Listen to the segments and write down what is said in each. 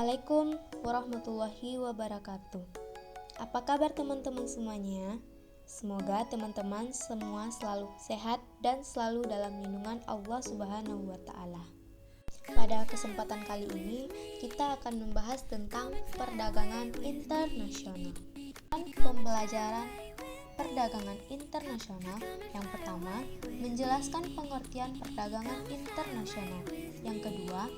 Assalamualaikum warahmatullahi wabarakatuh. Apa kabar teman-teman semuanya? Semoga teman-teman semua selalu sehat dan selalu dalam lindungan Allah Subhanahu wa Ta'ala. Pada kesempatan kali ini, kita akan membahas tentang perdagangan internasional. Dan pembelajaran perdagangan internasional yang pertama, menjelaskan pengertian perdagangan internasional. Yang kedua,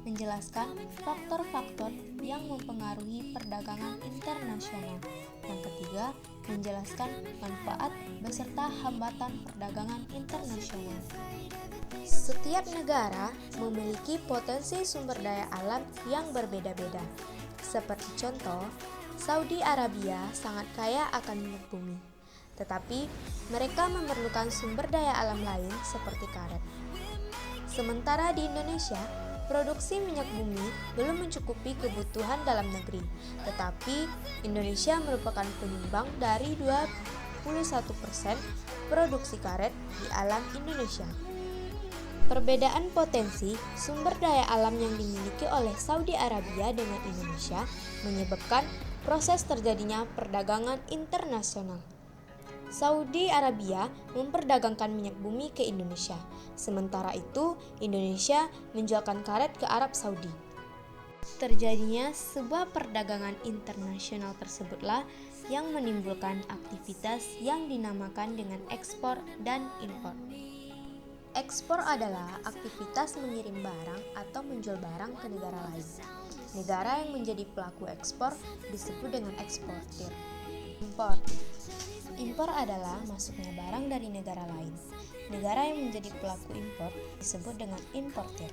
menjelaskan faktor-faktor yang mempengaruhi perdagangan internasional. Yang ketiga, menjelaskan manfaat beserta hambatan perdagangan internasional. Setiap negara memiliki potensi sumber daya alam yang berbeda-beda. Seperti contoh, Saudi Arabia sangat kaya akan minyak bumi, tetapi mereka memerlukan sumber daya alam lain seperti karet. Sementara di Indonesia, produksi minyak bumi belum mencukupi kebutuhan dalam negeri, tetapi Indonesia merupakan penyumbang dari 21% produksi karet di alam Indonesia. Perbedaan potensi sumber daya alam yang dimiliki oleh Saudi Arabia dengan Indonesia menyebabkan proses terjadinya perdagangan internasional. Saudi Arabia memperdagangkan minyak bumi ke Indonesia, sementara itu Indonesia menjualkan karet ke Arab Saudi. Terjadinya sebuah perdagangan internasional tersebutlah yang menimbulkan aktivitas yang dinamakan dengan ekspor dan impor. Ekspor adalah aktivitas mengirim barang atau menjual barang ke negara lain. Negara yang menjadi pelaku ekspor disebut dengan eksportir. Impor adalah masuknya barang dari negara lain. Negara yang menjadi pelaku impor disebut dengan importir.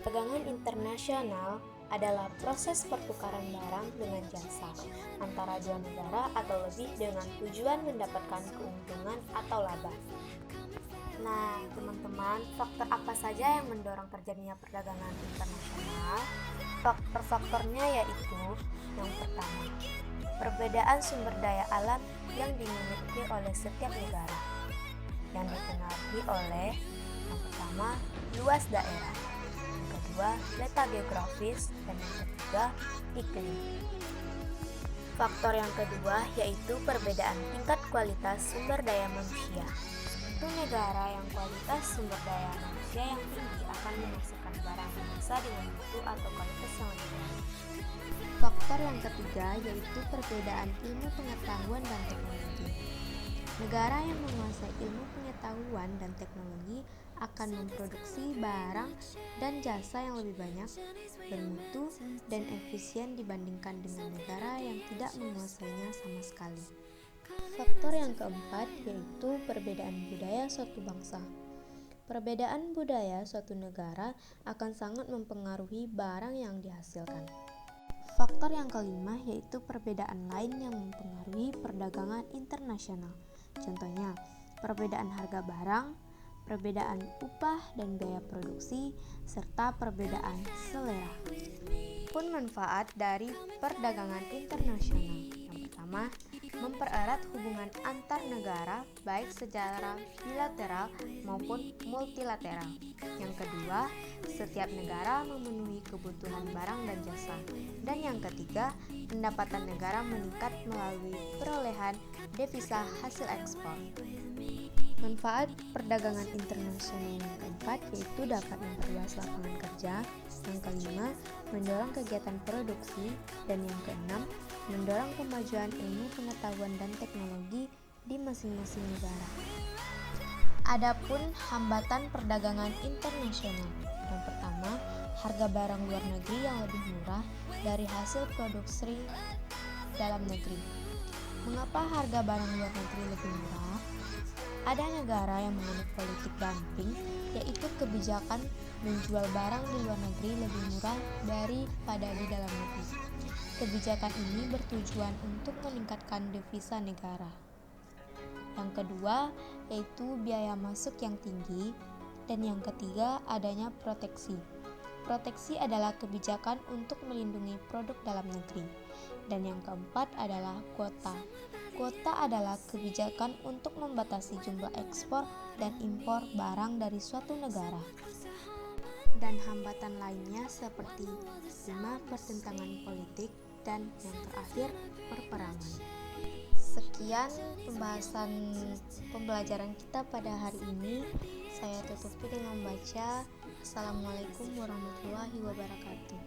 Perdagangan internasional adalah proses pertukaran barang dengan jasa antara dua negara atau lebih dengan tujuan mendapatkan keuntungan atau laba. Nah, teman-teman, faktor apa saja yang mendorong terjadinya perdagangan internasional? Faktor-faktornya yaitu yang pertama, perbedaan sumber daya alam yang dimiliki oleh setiap negara, yang dipengaruhi oleh yang pertama, luas daerah, yang kedua, letak geografis, dan yang ketiga, iklim. Faktor yang kedua yaitu perbedaan tingkat kualitas sumber daya manusia. Suatu negara yang kualitas sumber daya manusia yang tinggi akan menghasilkan barang yang bisa dengan mutu atau kualitas yang lebih baik. Faktor yang ketiga yaitu perbedaan ilmu pengetahuan dan teknologi. Negara yang menguasai ilmu pengetahuan dan teknologi akan memproduksi barang dan jasa yang lebih banyak, bermutu, dan efisien dibandingkan dengan negara yang tidak menguasainya sama sekali. Faktor yang keempat yaitu perbedaan budaya suatu bangsa. Perbedaan budaya suatu negara akan sangat mempengaruhi barang yang dihasilkan. Faktor yang kelima yaitu perbedaan lain yang mempengaruhi perdagangan internasional. Contohnya, perbedaan harga barang, perbedaan upah dan biaya produksi, serta perbedaan selera. Pun manfaat dari perdagangan internasional. Yang pertama, mempererat hubungan antar negara baik secara bilateral maupun multilateral. Yang kedua, setiap negara memenuhi kebutuhan barang dan jasa. Dan yang ketiga, pendapatan negara meningkat melalui perolehan devisa hasil ekspor. Manfaat perdagangan internasional yang keempat yaitu dapat memperluas lapangan kerja. Yang kelima, mendorong kegiatan produksi. Dan yang keenam, mendorong kemajuan ilmu pengetahuan dan teknologi di masing-masing negara. Adapun hambatan perdagangan internasional. Yang pertama, harga barang luar negeri yang lebih murah dari hasil produksi dalam negeri. Mengapa harga barang luar negeri lebih murah? Ada negara yang menganut politik dumping, yaitu kebijakan menjual barang di luar negeri lebih murah daripada di dalam negeri. Kebijakan ini bertujuan untuk meningkatkan devisa negara. Yang kedua, yaitu biaya masuk yang tinggi. Dan yang ketiga, adanya proteksi. Proteksi adalah kebijakan untuk melindungi produk dalam negeri. Dan yang keempat adalah kuota. Kuota adalah kebijakan untuk membatasi jumlah ekspor dan impor barang dari suatu negara. dan hambatan lainnya seperti 5 pertentangan politik, dan yang terakhir peperangan. Sekian pembelajaran kita pada hari ini. Saya tutupi dengan membaca Assalamualaikum warahmatullahi wabarakatuh.